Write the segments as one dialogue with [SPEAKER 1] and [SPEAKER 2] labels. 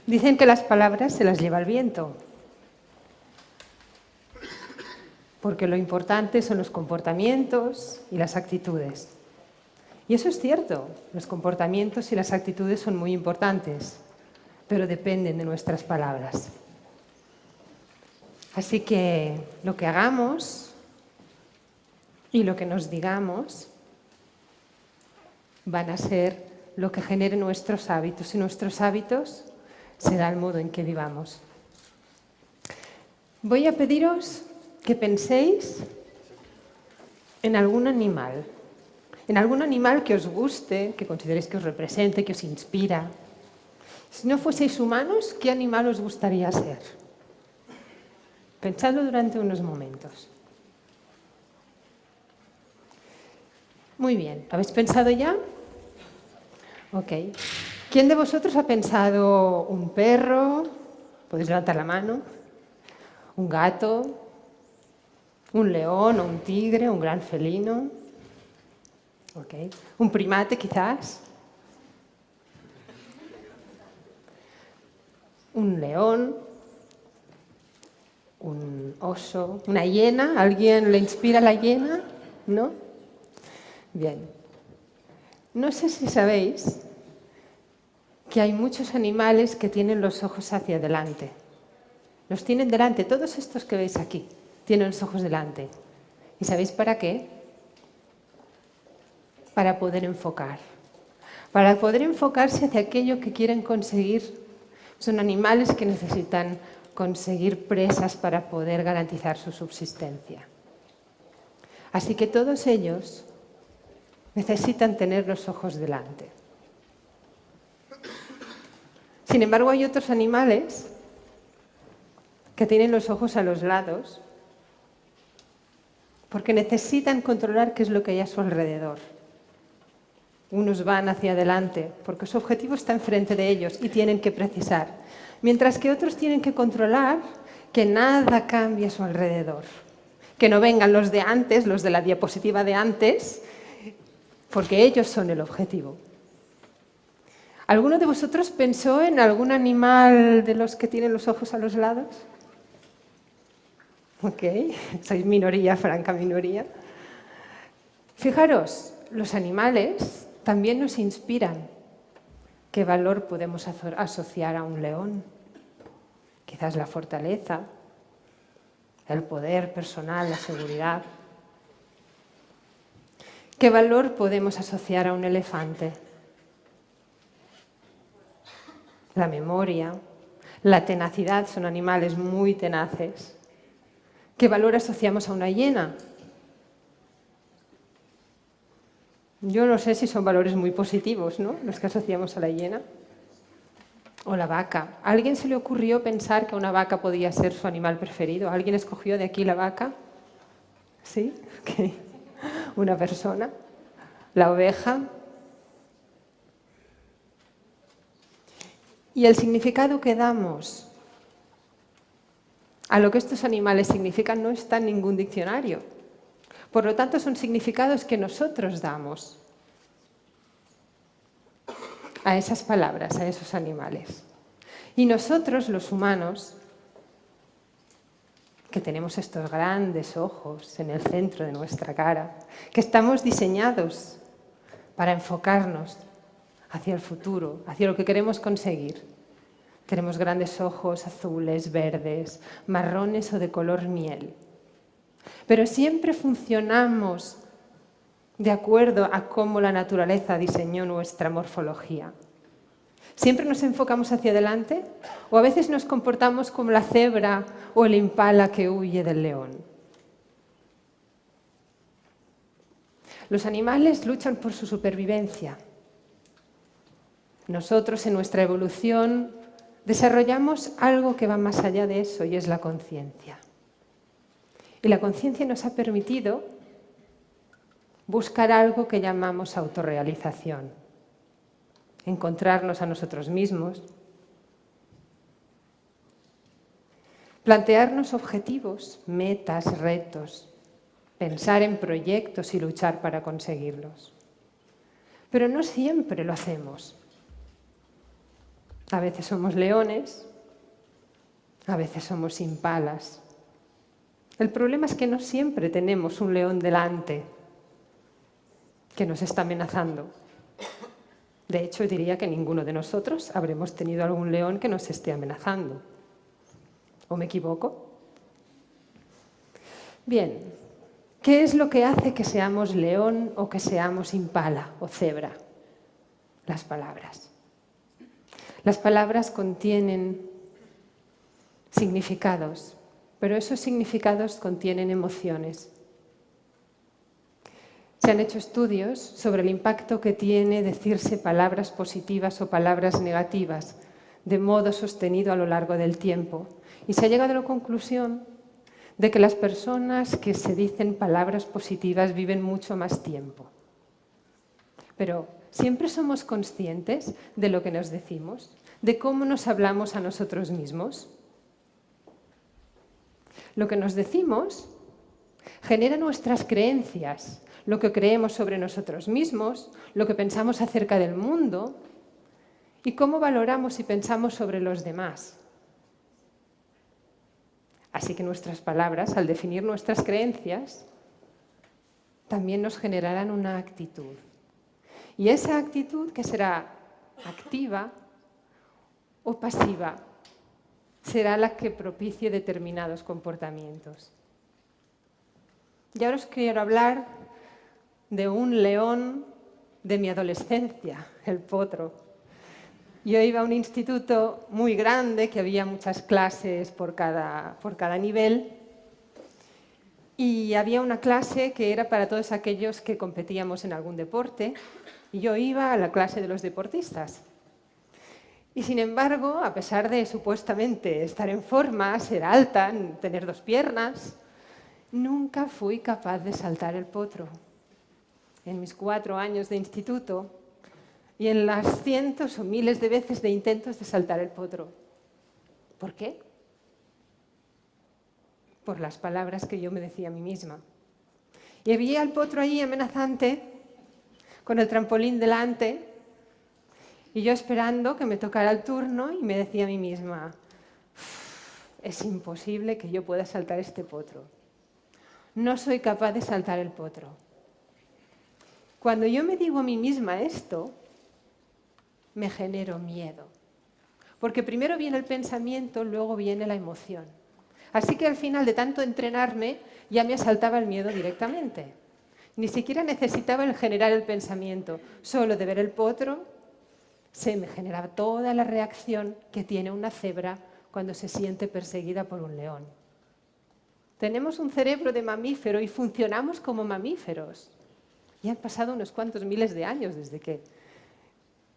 [SPEAKER 1] Dicen que las palabras se las lleva el viento, porque lo importante son los comportamientos y las actitudes. Y eso es cierto, los comportamientos y las actitudes son muy importantes, pero dependen de nuestras palabras. Así que lo que hagamos y lo que nos digamos van a ser lo que genere nuestros hábitos, y nuestros hábitos será el modo en que vivamos. Voy a pediros que penséis en algún animal que os guste, que consideréis que os represente, que os inspira. Si no fueseis humanos, ¿qué animal os gustaría ser? Pensadlo durante unos momentos. Muy bien, ¿lo habéis pensado ya? Ok. ¿Quién de vosotros ha pensado un perro? Podéis levantar la mano. ¿Un gato? ¿Un león o un tigre? ¿Un gran felino? Okay. ¿Un primate quizás? ¿Un león? ¿Un oso? ¿Una hiena? ¿Alguien le inspira la hiena? ¿No? Bien. No sé si sabéis que hay muchos animales que tienen los ojos hacia adelante. Los tienen delante, todos estos que veis aquí, tienen los ojos delante. ¿Y sabéis para qué? Para poder enfocar. Para poder enfocarse hacia aquello que quieren conseguir. Son animales que necesitan conseguir presas para poder garantizar su subsistencia. Así que todos ellos necesitan tener los ojos delante. Sin embargo, hay otros animales que tienen los ojos a los lados porque necesitan controlar qué es lo que hay a su alrededor. Unos van hacia adelante porque su objetivo está enfrente de ellos y tienen que precisar, mientras que otros tienen que controlar que nada cambie a su alrededor, que no vengan los de antes, los de la diapositiva de antes, porque ellos son el objetivo. ¿Alguno de vosotros pensó en algún animal de los que tienen los ojos a los lados? Ok, sois minoría, franca minoría. Fijaros, los animales también nos inspiran. ¿Qué valor podemos asociar a un león? Quizás la fortaleza, el poder personal, la seguridad. ¿Qué valor podemos asociar a un elefante? La memoria, la tenacidad, son animales muy tenaces. ¿Qué valor asociamos a una hiena? Yo no sé si son valores muy positivos, ¿no?, los que asociamos a la hiena. O la vaca. ¿A alguien se le ocurrió pensar que una vaca podía ser su animal preferido? ¿Alguien escogió de aquí la vaca? ¿Sí? Okay. ¿Una persona? ¿La oveja? Y el significado que damos a lo que estos animales significan no está en ningún diccionario. Por lo tanto, son significados que nosotros damos a esas palabras, a esos animales. Y nosotros, los humanos, que tenemos estos grandes ojos en el centro de nuestra cara, que estamos diseñados para enfocarnos hacia el futuro, hacia lo que queremos conseguir. Tenemos grandes ojos azules, verdes, marrones o de color miel. Pero siempre funcionamos de acuerdo a cómo la naturaleza diseñó nuestra morfología. ¿Siempre nos enfocamos hacia adelante? ¿O a veces nos comportamos como la cebra o el impala que huye del león? Los animales luchan por su supervivencia. Nosotros, en nuestra evolución, desarrollamos algo que va más allá de eso, y es la conciencia. Y la conciencia nos ha permitido buscar algo que llamamos autorrealización. Encontrarnos a nosotros mismos, plantearnos objetivos, metas, retos, pensar en proyectos y luchar para conseguirlos. Pero no siempre lo hacemos. A veces somos leones, a veces somos impalas. El problema es que no siempre tenemos un león delante que nos está amenazando. De hecho, diría que ninguno de nosotros habremos tenido algún león que nos esté amenazando. ¿O me equivoco? Bien, ¿qué es lo que hace que seamos león o que seamos impala o cebra? Las palabras. Las palabras contienen significados, pero esos significados contienen emociones. Se han hecho estudios sobre el impacto que tiene decirse palabras positivas o palabras negativas de modo sostenido a lo largo del tiempo. Y se ha llegado a la conclusión de que las personas que se dicen palabras positivas viven mucho más tiempo. Pero ¿siempre somos conscientes de lo que nos decimos? ¿De cómo nos hablamos a nosotros mismos? Lo que nos decimos genera nuestras creencias, lo que creemos sobre nosotros mismos, lo que pensamos acerca del mundo y cómo valoramos y pensamos sobre los demás. Así que nuestras palabras, al definir nuestras creencias, también nos generarán una actitud. Y esa actitud, que será activa o pasiva, será la que propicie determinados comportamientos. Y ahora os quiero hablar de un león de mi adolescencia, el potro. Yo iba a un instituto muy grande, que había muchas clases por cada nivel, y había una clase que era para todos aquellos que competíamos en algún deporte, y yo iba a la clase de los deportistas. Y sin embargo, a pesar de supuestamente estar en forma, ser alta, tener 2 piernas, nunca fui capaz de saltar el potro. En mis 4 años de instituto y en las cientos o miles de veces de intentos de saltar el potro. ¿Por qué? Por las palabras que yo me decía a mí misma. Y veía al potro allí amenazante, con el trampolín delante, y yo esperando que me tocara el turno, y me decía a mí misma: es imposible que yo pueda saltar este potro. No soy capaz de saltar el potro. Cuando yo me digo a mí misma esto, me genero miedo. Porque primero viene el pensamiento, luego viene la emoción. Así que al final de tanto entrenarme, ya me asaltaba el miedo directamente. Ni siquiera necesitaba el generar el pensamiento. Solo de ver el potro, se me generaba toda la reacción que tiene una cebra cuando se siente perseguida por un león. Tenemos un cerebro de mamífero y funcionamos como mamíferos. Y han pasado unos cuantos miles de años desde que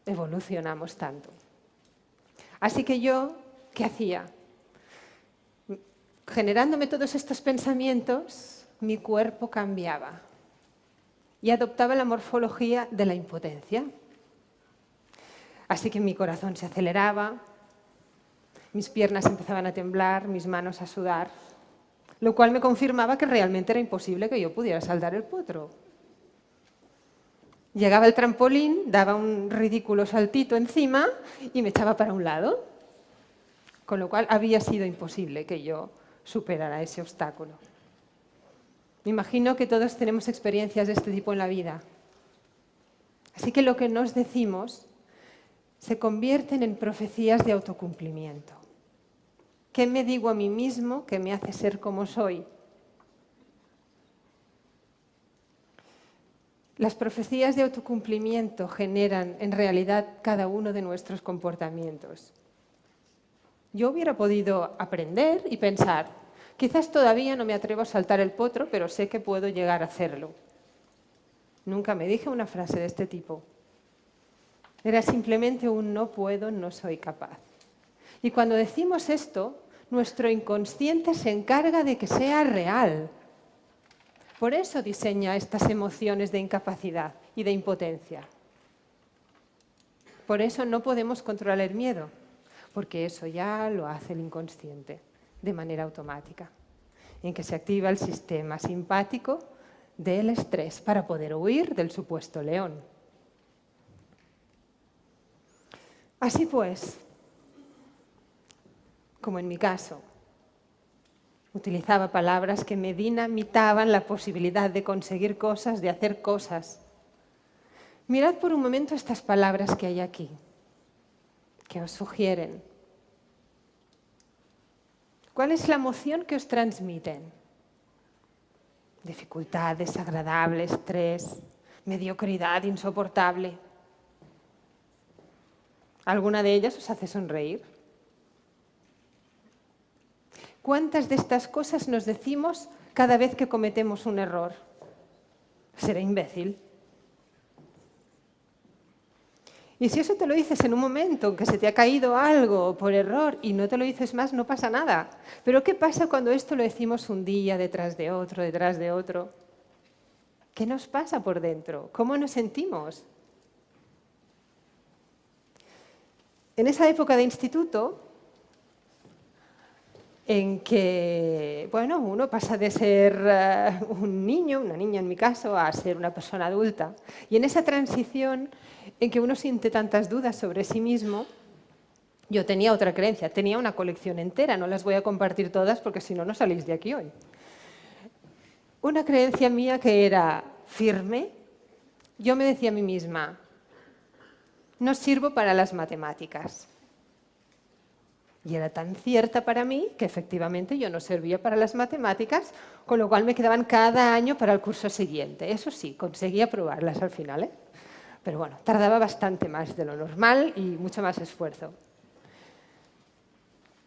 [SPEAKER 1] evolucionamos tanto. Así que yo, ¿qué hacía? Generándome todos estos pensamientos, mi cuerpo cambiaba y adoptaba la morfología de la impotencia. Así que mi corazón se aceleraba, mis piernas empezaban a temblar, mis manos a sudar, lo cual me confirmaba que realmente era imposible que yo pudiera saltar el potro. Llegaba el trampolín, daba un ridículo saltito encima y me echaba para un lado, con lo cual había sido imposible que yo superara ese obstáculo. Me imagino que todos tenemos experiencias de este tipo en la vida. Así que lo que nos decimos se convierten en profecías de autocumplimiento. ¿Qué me digo a mí mismo que me hace ser como soy? Las profecías de autocumplimiento generan en realidad cada uno de nuestros comportamientos. Yo hubiera podido aprender y pensar, quizás todavía no me atrevo a saltar el potro, pero sé que puedo llegar a hacerlo. Nunca me dije una frase de este tipo. Era simplemente un no puedo, no soy capaz. Y cuando decimos esto, nuestro inconsciente se encarga de que sea real. Por eso diseña estas emociones de incapacidad y de impotencia. Por eso no podemos controlar el miedo, porque eso ya lo hace el inconsciente de manera automática, en que se activa el sistema simpático del estrés para poder huir del supuesto león. Así pues, como en mi caso. Utilizaba palabras que me dinamitaban la posibilidad de conseguir cosas, de hacer cosas. Mirad por un momento estas palabras que hay aquí, que os sugieren. ¿Cuál es la emoción que os transmiten? Dificultad, desagradable, estrés, mediocridad, insoportable. ¿Alguna de ellas os hace sonreír? ¿Cuántas de estas cosas nos decimos cada vez que cometemos un error? Seré imbécil. Y si eso te lo dices en un momento en que se te ha caído algo por error y no te lo dices más, no pasa nada. Pero ¿qué pasa cuando esto lo decimos un día detrás de otro, detrás de otro? ¿Qué nos pasa por dentro? ¿Cómo nos sentimos? En esa época de instituto, en que uno pasa de ser un niño, una niña en mi caso, a ser una persona adulta. Y en esa transición en que uno siente tantas dudas sobre sí mismo, yo tenía otra creencia, tenía una colección entera, no las voy a compartir todas porque si no, no salís de aquí hoy. Una creencia mía que era firme, yo me decía a mí misma, no sirvo para las matemáticas. Y era tan cierta para mí que efectivamente yo no servía para las matemáticas, con lo cual me quedaban cada año para el curso siguiente. Eso sí, conseguí aprobarlas al final, ¿eh? Pero bueno, tardaba bastante más de lo normal y mucho más esfuerzo.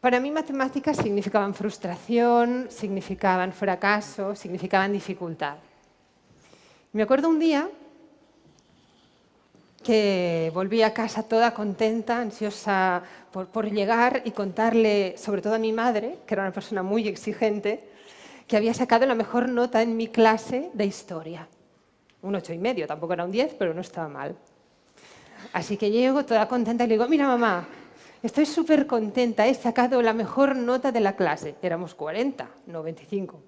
[SPEAKER 1] Para mí matemáticas significaban frustración, significaban fracaso, significaban dificultad. Me acuerdo un día que volví a casa toda contenta, ansiosa por llegar y contarle, sobre todo a mi madre, que era una persona muy exigente, que había sacado la mejor nota en mi clase de historia. Un 8,5, tampoco era un 10, pero no estaba mal. Así que llego toda contenta y le digo, mira mamá, estoy súper contenta, he sacado la mejor nota de la clase. Éramos 40, no 25.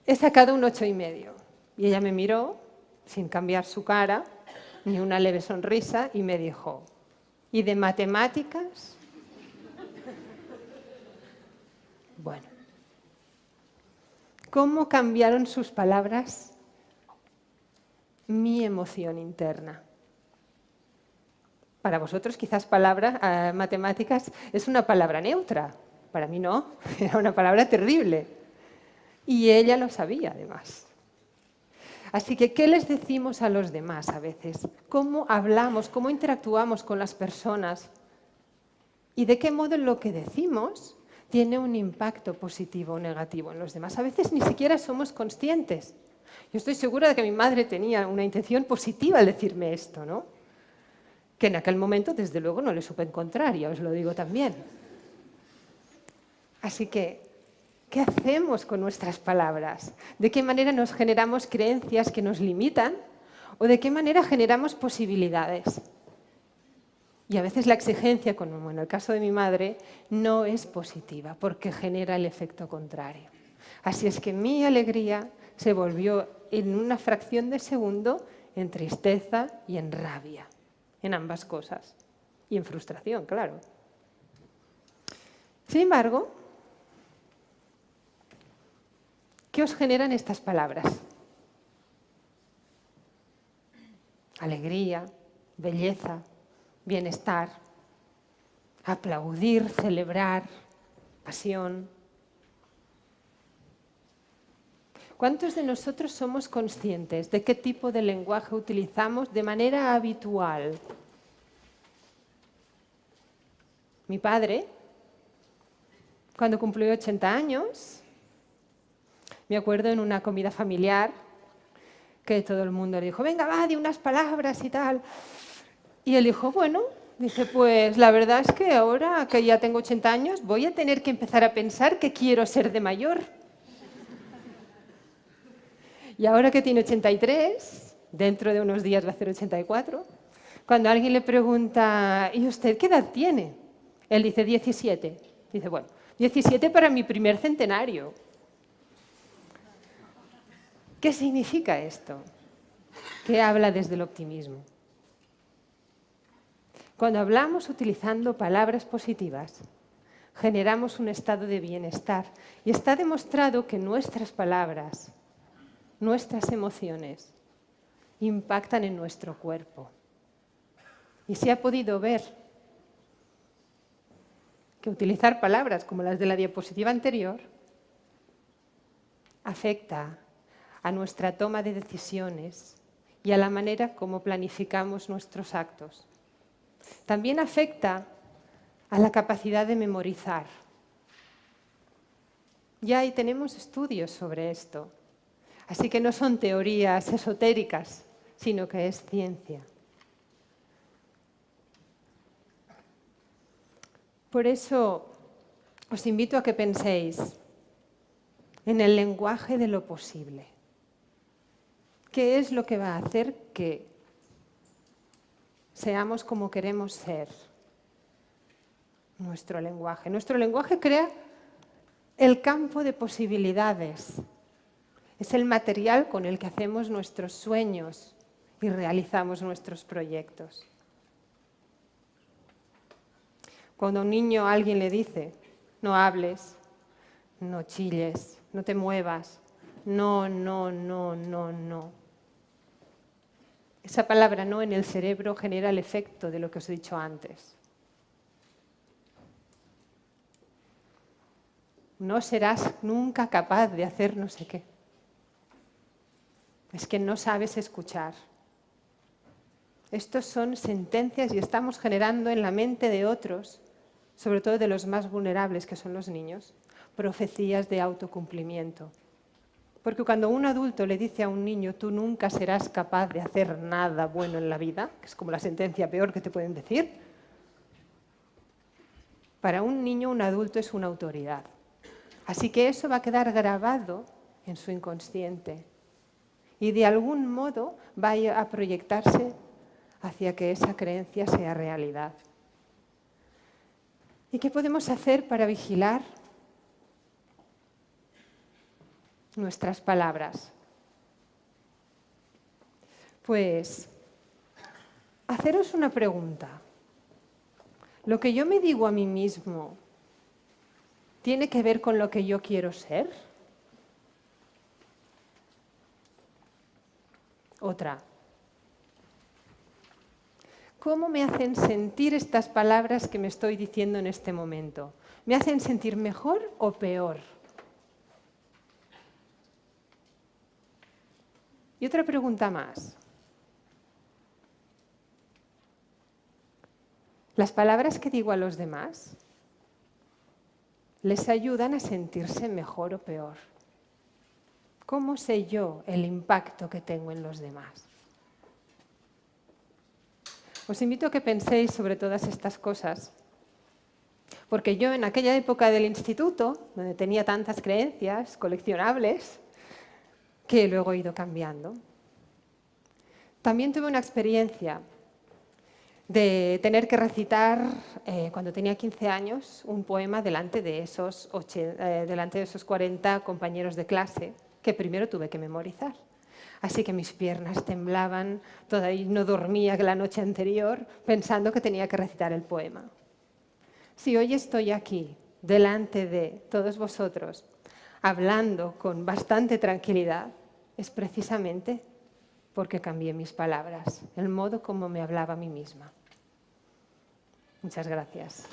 [SPEAKER 1] He sacado un 8,5. Y ella me miró, sin cambiar su cara, ni una leve sonrisa, y me dijo, ¿y de matemáticas? Bueno, ¿cómo cambiaron sus palabras mi emoción interna? Para vosotros quizás matemáticas es una palabra neutra, para mí no, era una palabra terrible. Y ella lo sabía además. Así que, ¿qué les decimos a los demás a veces? ¿Cómo hablamos, cómo interactuamos con las personas? ¿Y de qué modo lo que decimos tiene un impacto positivo o negativo en los demás? A veces ni siquiera somos conscientes. Yo estoy segura de que mi madre tenía una intención positiva al decirme esto, ¿no? Que en aquel momento, desde luego, no le supe encontrar, ya os lo digo también. Así que, ¿qué hacemos con nuestras palabras? ¿De qué manera nos generamos creencias que nos limitan? ¿O de qué manera generamos posibilidades? Y a veces la exigencia, como en el caso de mi madre, no es positiva porque genera el efecto contrario. Así es que mi alegría se volvió en una fracción de segundo en tristeza y en rabia, en ambas cosas. Y en frustración, claro. Sin embargo, ¿qué os generan estas palabras? Alegría, belleza, bienestar, aplaudir, celebrar, pasión. ¿Cuántos de nosotros somos conscientes de qué tipo de lenguaje utilizamos de manera habitual? Mi padre, cuando cumplió 80 años, me acuerdo en una comida familiar que todo el mundo le dijo, venga, va, di unas palabras y tal. Y él dijo, bueno, dice, pues la verdad es que ahora que ya tengo 80 años voy a tener que empezar a pensar que quiero ser de mayor. Y ahora que tiene 83, dentro de unos días va a hacer 84, cuando alguien le pregunta, ¿y usted qué edad tiene? Él dice, 17. Dice, bueno, 17 para mi primer centenario. ¿Qué significa esto? Que habla desde el optimismo. Cuando hablamos utilizando palabras positivas, generamos un estado de bienestar. Y está demostrado que nuestras palabras, nuestras emociones, impactan en nuestro cuerpo. Y se ha podido ver que utilizar palabras como las de la diapositiva anterior afecta a nuestra toma de decisiones y a la manera como planificamos nuestros actos. También afecta a la capacidad de memorizar. Ya ahí tenemos estudios sobre esto. Así que no son teorías esotéricas, sino que es ciencia. Por eso os invito a que penséis en el lenguaje de lo posible. ¿Qué es lo que va a hacer que seamos como queremos ser? Nuestro lenguaje. Nuestro lenguaje crea el campo de posibilidades. Es el material con el que hacemos nuestros sueños y realizamos nuestros proyectos. Cuando a un niño alguien le dice, no hables, no chilles, no te muevas, no, no, no, no, no. Esa palabra no en el cerebro genera el efecto de lo que os he dicho antes. No serás nunca capaz de hacer no sé qué. Es que no sabes escuchar. Estos son sentencias y estamos generando en la mente de otros, sobre todo de los más vulnerables, que son los niños, profecías de autocumplimiento. Porque cuando un adulto le dice a un niño, tú nunca serás capaz de hacer nada bueno en la vida, que es como la sentencia peor que te pueden decir, para un niño un adulto es una autoridad. Así que eso va a quedar grabado en su inconsciente y de algún modo va a proyectarse hacia que esa creencia sea realidad. ¿Y qué podemos hacer para vigilar nuestras palabras? Pues haceros una pregunta. ¿Lo que yo me digo a mí mismo tiene que ver con lo que yo quiero ser? Otra. ¿Cómo me hacen sentir estas palabras que me estoy diciendo en este momento? ¿Me hacen sentir mejor o peor? Y otra pregunta más. ¿Las palabras que digo a los demás les ayudan a sentirse mejor o peor? ¿Cómo sé yo el impacto que tengo en los demás? Os invito a que penséis sobre todas estas cosas, porque yo en aquella época del instituto, donde tenía tantas creencias coleccionables, que luego he ido cambiando, también tuve una experiencia de tener que recitar, cuando tenía 15 años, un poema delante de esos 40 compañeros de clase que primero tuve que memorizar. Así que mis piernas temblaban, todavía no dormía la noche anterior pensando que tenía que recitar el poema. Si hoy estoy aquí, delante de todos vosotros, hablando con bastante tranquilidad, es precisamente porque cambié mis palabras, el modo como me hablaba a mí misma. Muchas gracias.